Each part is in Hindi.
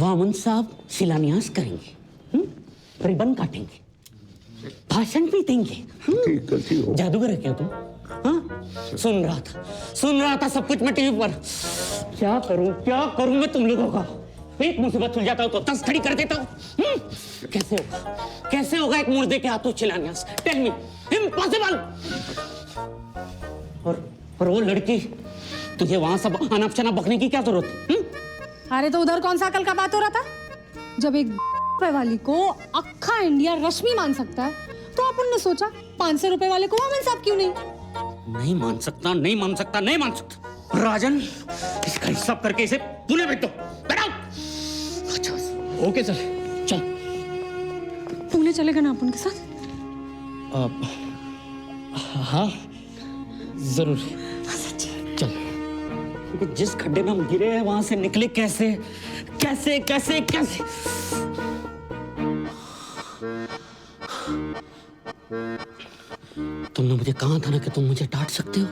वामन साहब शिलान्यास करेंगे, रिबन काटेंगे, भाषण भी देंगे। जादूगर है क्या तुम? हाँ, सुन रहा था सब कुछ मैं टीवी पर। क्या करूं मैं तुम लोगों का? एक मुसीबत सुल जाता हो तो 10 खड़ी कर देता हूं। कैसे होगा एक मुर्दे के हाथों शिलान्यास? Tell me, impossible. और वो लड़की, तुझे वहां सब अनाप शनाप बकने की क्या जरूरत? अरे तो उधर कौन सा अकल का बात हो रहा था? जब एक रुपए वाली को अक्खा इंडिया रश्मि मान सकता है तो अपन ने सोचा 500 रुपए वाले को वामन साहब क्यों नहीं? नहीं मान सकता। राजन, इसका हिसाब करके इसे पुणे भेज दो। अच्छा ओके सर, चल। पुणे चलेगा ना अपन के साथ? हाँ जरूर, चल। जिस खड्डे में हम गिरे हैं वहां से निकले कैसे? तुमने मुझे कहा था ना कि तुम मुझे डांट सकते हो।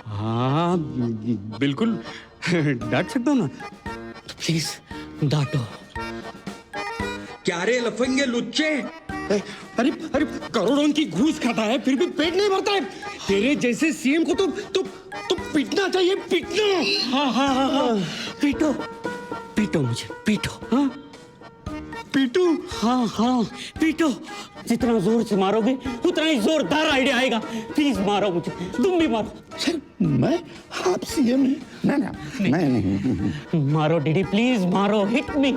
हाँ बिल्कुल डांट सकता हूँ ना। तो प्लीज डांटो। क्या रे लफंगे लुच्चे? अरे करोड़ों की घूस खाता है फिर भी पेट नहीं भरता है। तेरे जैसे सीएम को तो पीटना चाहिए, पीटना। हाँ। पीटो मुझे, पीटो। हाँ पीटू? हाँ पीटो। जितना जोर से मारोगे उतना ही जोरदार आइडिया आएगा। प्लीज मारो मुझे, तुम भी मारो। सर मैं, आप सीएम हैं? नहीं। मारो डीडी, प्लीज मारो, हिट मी।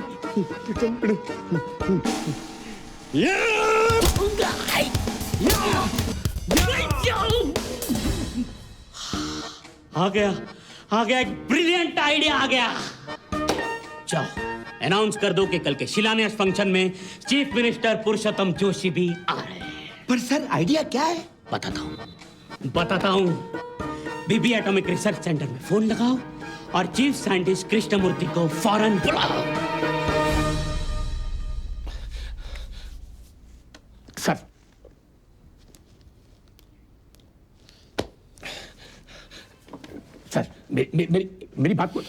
आ गया एक ब्रिलियंट आइडिया आ गया। जाओ अनाउंस कर दो कि कल के शिलान्यास फंक्शन में चीफ मिनिस्टर पुरुषोत्तम जोशी भी आ रहे हैं। पर सर आइडिया क्या है? बताता हूं। बीबी एटॉमिक रिसर्च सेंटर में फोन लगाओ और चीफ साइंटिस्ट कृष्णमूर्ति को फौरन बुलाओ। सर मेरी बात को।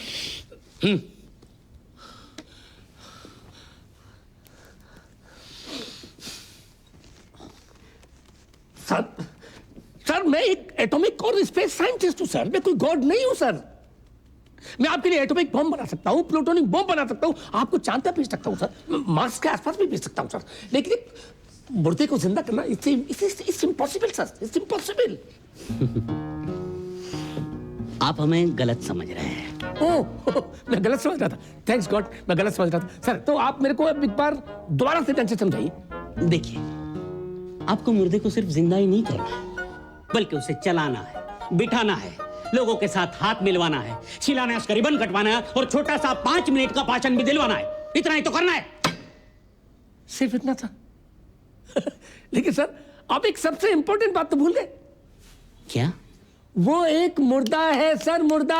सर मैं एक एटॉमिक और स्पेस साइंटिस्ट हूं सर, मैं कोई गॉड नहीं हूं सर। मैं आपके लिए एटॉमिक बम बना सकता हूं, प्लूटोनिक बम बना सकता हूं, आपको चांद पे भेज सकता हूं सर, मार्स के आसपास भी भेज सकता हूं सर, लेकिन एक मुर्दे को जिंदा करना it's impossible sir, it's impossible. आप हमें गलत समझ रहे हैं। ओह मैं गलत समझ रहा था। थैंक्स गॉड, मैं गलत समझ रहा था सर। तो आप मेरे को एक बार दोबारा से ढंग से समझाइए। देखिए, आपको मुर्दे को सिर्फ जिंदा ही नहीं करना है, बल्कि उसे चलाना है, बिठाना है, लोगों के साथ हाथ मिलवाना है, शिलान्यास का रिबन कटवाना है और छोटा सा 5 मिनट का भाषण भी दिलवाना है। इतना ही तो करना है। सिर्फ इतना था? लेकिन सर आप एक सबसे इंपॉर्टेंट बात तो भूल गए। क्या? वो एक मुर्दा है सर, मुर्दा।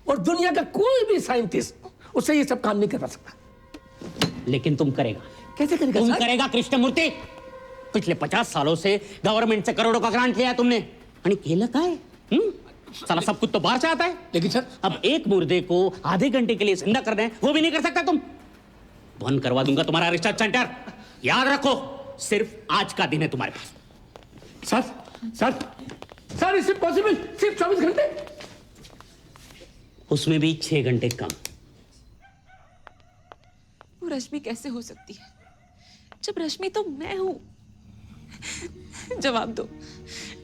और दुनिया का कोई भी साइंटिस्ट उससे ये सब काम नहीं करवा सकता। लेकिन तुम करेगा। कैसे करेगा तुम सर? करेगा कृष्णमूर्ति। पिछले 50 सालों से गवर्नमेंट से करोड़ों का ग्रांट लिया तुमने, केला का है। साला सब कुछ तो बाहर से आता है। लेकिन सर अब एक मुर्दे को आधे घंटे के लिए जिंदा कर दें, वो भी नहीं कर सकता तुम। बंद करवा दूंगा तुम्हारा रिसर्च सेंटर। याद रखो, सिर्फ आज का दिन है तुम्हारे पास। Sir it's impossible. सिर्फ 24 घंटे, उसमें भी 6 घंटे कम। वो रश्मि कैसे हो सकती है जब रश्मि तो मैं हूं? जवाब दो।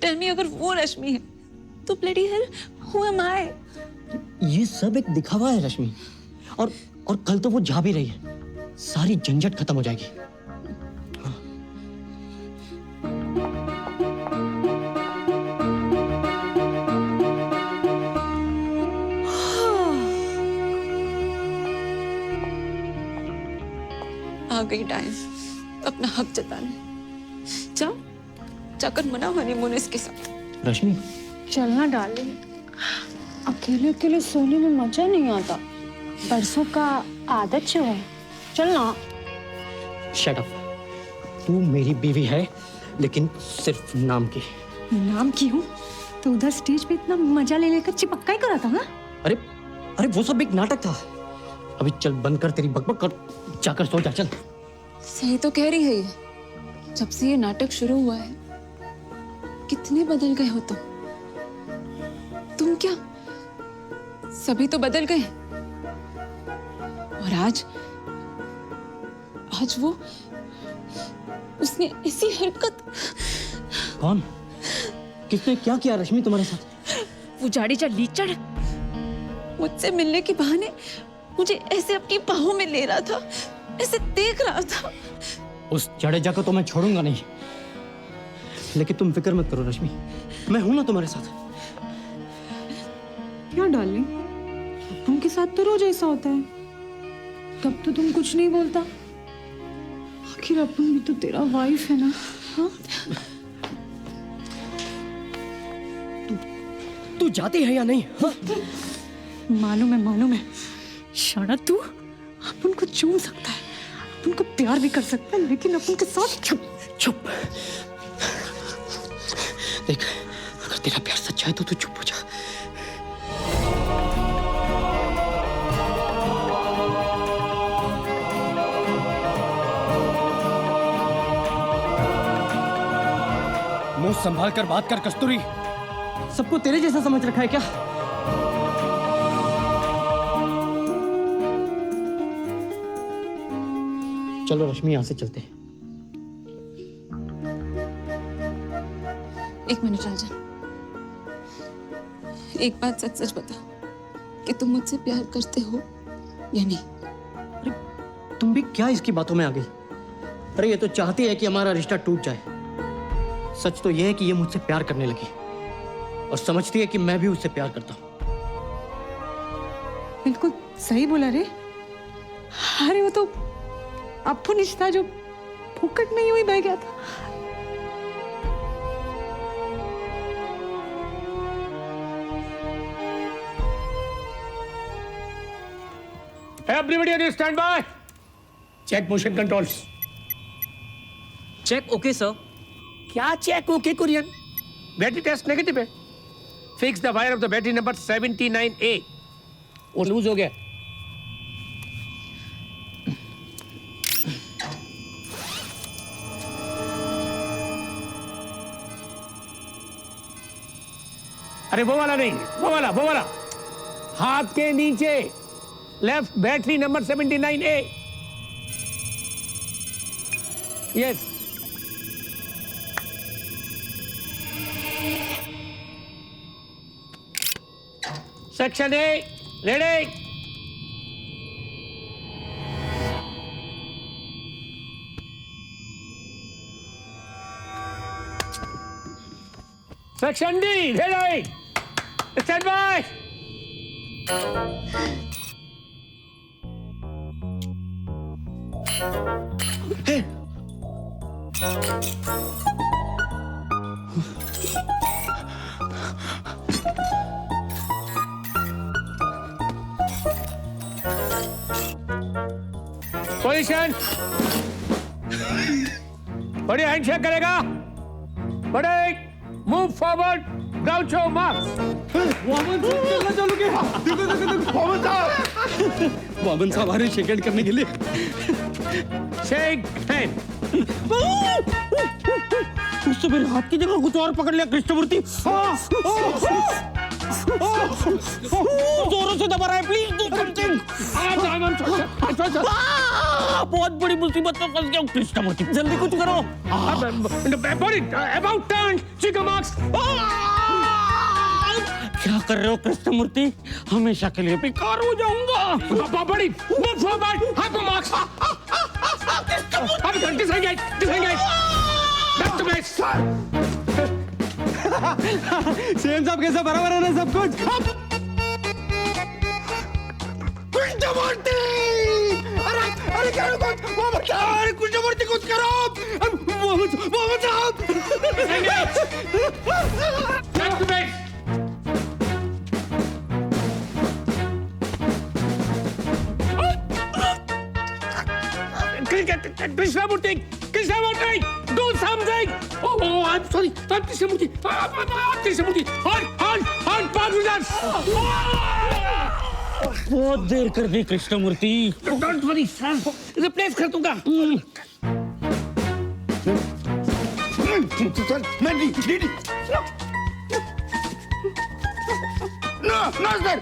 टेल मी, अगर वो रश्मि है तो ब्लडी हेल हु एम आई? ये सब एक दिखावा है रश्मि, और कल तो वो जा भी रही है, सारी झंझट खत्म हो जाएगी। आ गई टाइम अपना हक जताने। जाओ जाकर मनाओ हनीमून इसके साथ। रश्मि चलना डार्लिंग, अकेले अकेले सोने में मजा नहीं आता, बरसों का आदत जो है। चलना। Shut up. तू मेरी बीवी है, लेकिन सिर्फ नाम की। नाम की हूँ तो उधर स्टेज पे इतना मजा ले लेकर चिपक्का ही करा था ना? अरे वो सब एक नाटक था। अभी चल बंद कर तेरी बकबक और जाकर सो जा, चल। सही तो कह रही है ये। जब से ये नाटक शुरू हुआ है कितने बदल गए हो तुम क्या सभी तो बदल गए। और आज वो उसने ऐसी हरकत। कौन? किसने क्या किया रश्मि तुम्हारे साथ? वो जाडेजा लीचड़ मुझसे मिलने के बहाने मुझे ऐसे अपनी बाहों में ले रहा था, ऐसे देख रहा था। उस जडेजा को तो मैं छोड़ूंगा नहीं, लेकिन तुम फिक्र मत करो रश्मि, मैं हूं ना तुम्हारे साथ। क्या डार्लिंग, उनके साथ तो रोज ऐसा होता है, तब तो तुम कुछ नहीं बोलता। आखिर अपन भी तो तेरा वाइफ है ना। हाँ? तू जाती है या नहीं? हाँ? मालूम है। शाना तू अपन को चूम सकता है, अपन को प्यार भी कर सकता है, लेकिन अपन के साथ चुप। देख, अगर तेरा प्यार सच्चा है तो तू चुप हो जा। मुंह संभाल कर बात कर कस्तूरी, सबको तेरे जैसा समझ रखा है क्या? चलो रश्मि, यहां से चलते हैं। एक मिनट राजा, एक बात सच सच बता कि तुम मुझसे प्यार करते हो या नहीं? अरे तुम भी क्या इसकी बातों में आ गई? अरे ये तो चाहती है कि हमारा रिश्ता टूट जाए। सच तो ये है कि ये मुझसे प्यार करने लगी और समझती है कि मैं भी उससे प्यार करता हूं। बिल्कुल सही बोला रे। अरे वो तो अपन रिश्ता जो फुकट नहीं हुई बह गया था। Everybody on standby. Check motion controls. Check okay sir. क्या check okay Kurian? Battery test negative है। Fix the wire of the battery number 79A। वो लूज हो गया। अरे वो वाला नहीं, वो वाला हाथ के नीचे left battery number 79A। Yes. Section A ready. Section D ready. Stand by. Position. बड़ी हैंडशेक करेगा। बड़े मूव फॉरवर्ड। ग्राउंचो मार्क्स। मोहम्मद साहब आ रहे शेक हैंड करने के लिए। Shake hand. उससे मेरे हाथ की जगह कुछ और पकड़ लिया कृष्णमूर्ति। जोरों से दबा रहा है, प्लीज डू समथिंग। बहुत बड़ी मुसीबत में फंस गया हूँ कृष्णमूर्ति, जल्दी कुछ करो। About turn chicken marks. क्या कर रहे हो कृष्णमूर्ति? हमेशा के लिए बेकार हो जाऊंगा। बड़ी मूव फॉरवर्ड। हाथ पे मार्क्स। अब disengage. Back to base. Sam साहब कैसा बराबर है ना सब कुछ? कृष्णमूर्ति! अरे क्या कुछ कृष्णमूर्ति कुछ करो। मोहम्मद साहब। Back to base. Krishnamurti, do something. Oh, I'm sorry. I'm Krishnamurti. Krishnamurti, hold, pause with us. बहुत देर कर दी Krishnamurthy. Don't worry sir, replace कर दूंगा। सर मैं नहीं no sir.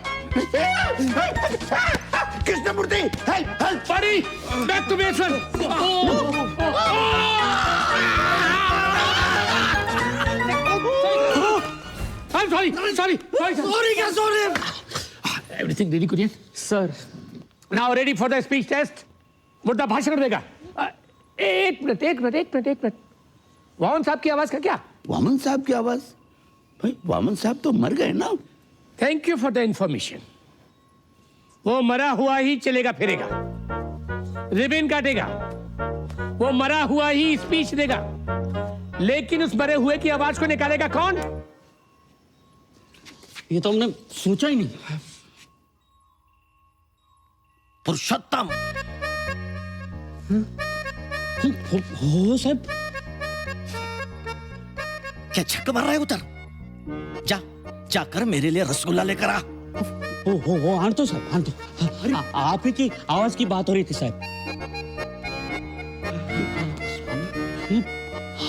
Krishnamurthy help help. पारी, back to basin. Sorry. Everything ready, Kurian? Sir Now ready for the speech test? मुद्दा भाषण देगा। एक मिनट। वामन साहब की आवाज का क्या? वामन साहब की आवाज? भाई वामन साहब तो मर गए ना। Thank you for the information. वो मरा हुआ ही चलेगा फिरेगा, रिबन काटेगा, वो मरा हुआ ही स्पीच देगा, लेकिन उस मरे हुए की आवाज को निकालेगा कौन? ये तो हमने सोचा ही नहीं। पुरुषोत्तम। हो साहब। क्या छक्का मार रहा है उधर? जाकर मेरे लिए रसगुल्ला लेकर आ। हो आन तो साहब, आन तो। आप ही की आवाज की बात हो रही थी साहब।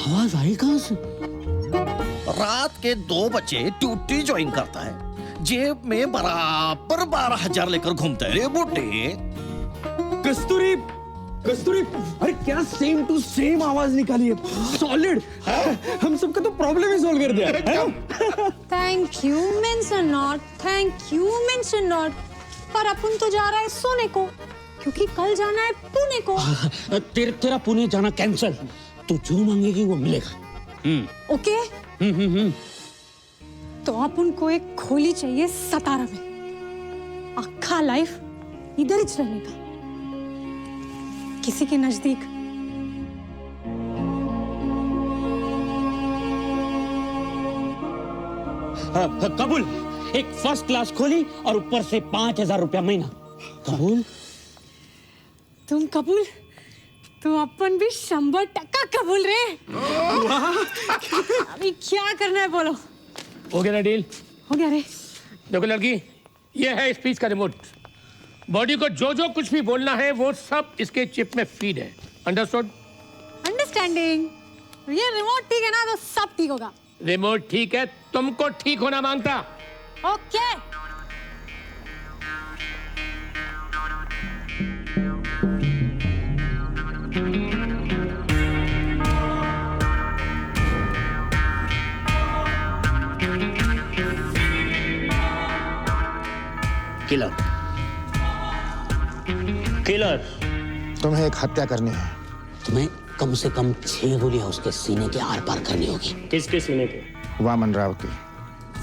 आवाज आई कहां से? रात के 2 बजे ड्यूटी ज्वाइन करता है, जेब में बराबर 12,000 लेकर घूमता है रे बुड्ढे। कस्तूरी, अरे क्या सेम टू सेम आवाज निकाली है, सॉलिड। हम सबका तो प्रॉब्लम ही सॉल्व कर दिया है। थैंक यू मीन्स नॉट, पर अपन तो जा रहा है सोने को, क्योंकि कल जाना है पुणे को। तेरा पुणे जाना कैंसल। तू जो मांगेगी वो मिलेगा। ओके? तो अपन को एक खोली चाहिए सतारा में, अक्खा लाइफ इधर ही रहने का, किसी के नजदीक। कबूल। एक फर्स्ट क्लास खोली और ऊपर से 5,000 रुपया महीना। कबूल? तुम कबूल? तो अपन भी 100% कबूल रे। अभी क्या करना है बोलो। हो गया ना डील? हो गया रे। देखो लड़की, ये है स्पीच का रिमोट। बॉडी को जो कुछ भी बोलना है वो सब इसके चिप में फीड है। अंडरस्टूड? अंडरस्टैंडिंग। ये रिमोट ठीक है ना, तो सब ठीक होगा। रिमोट ठीक है, तुमको ठीक होना मांगता। ओके। किलर। तुम्हें एक हत्या करनी है। तुम्हें कम से कम 6 गोलियां उसके सीने के आर पार करनी होगी। किसके सीने पे? वामन राव की।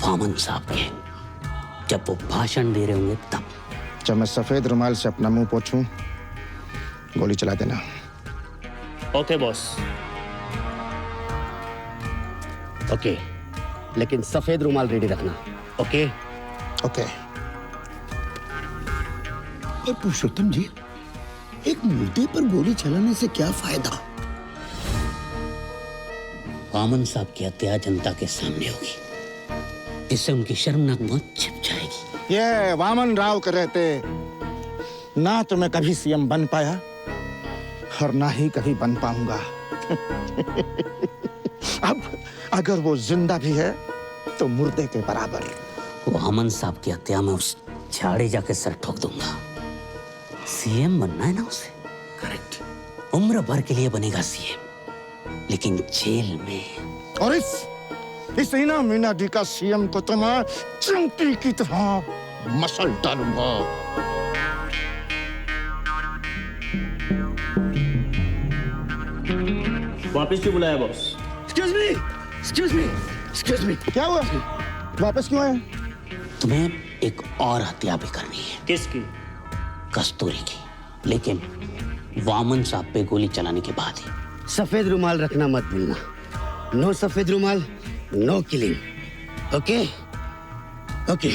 वामन साहब के। जब वो भाषण दे रहे होंगे तब। जब मैं सफेद रुमाल से अपना मुंह पोंछूं, गोली चला देना। Okay boss. ओके, लेकिन सफेद रुमाल रेडी रखना। ओके? ओके। और पुरुषोत्तम जी, एक मुर्दे पर गोली चलाने से क्या फायदा? वामन साहब की हत्या जनता के सामने होगी, इससे उनकी शर्मनाक मौत छिप जाएगी। ये वामन राव के रहते ना तो मैं कभी सीएम बन पाया और ना ही कभी बन पाऊंगा। अब अगर वो जिंदा भी है तो मुर्दे के बराबर। वामन साहब की हत्या में उस झाड़ी जाके सर ठोक दूंगा। सीएम बनना है ना उसे? करेक्ट। उम्र भर के लिए बनेगा सीएम, लेकिन जेल में। और इस हीना मीना डी का सीएम को तो मैं चिमटी की तरह मसल डालूंगा। वापस क्यों बुलाया बॉस? Excuse me. क्या हुआ? वापस क्यों आए? तुम्हें एक और हत्या भी करनी है। किसकी? कस्तूरी की, लेकिन वामन साहब पे गोली चलाने के बाद ही। सफेद रुमाल रखना मत भूलना। नो सफेद रुमाल, नो किलिंग। ओके? ओके।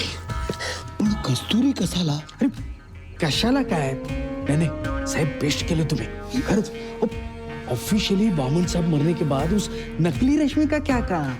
पण कस्तुरी कशाला? कशाला काय? नाही साहेब, बेस्ट केलं तुम्ही खरंच। ऑफिशियली वामन साहब मरने के बाद उस नकली रश्मि का क्या काम?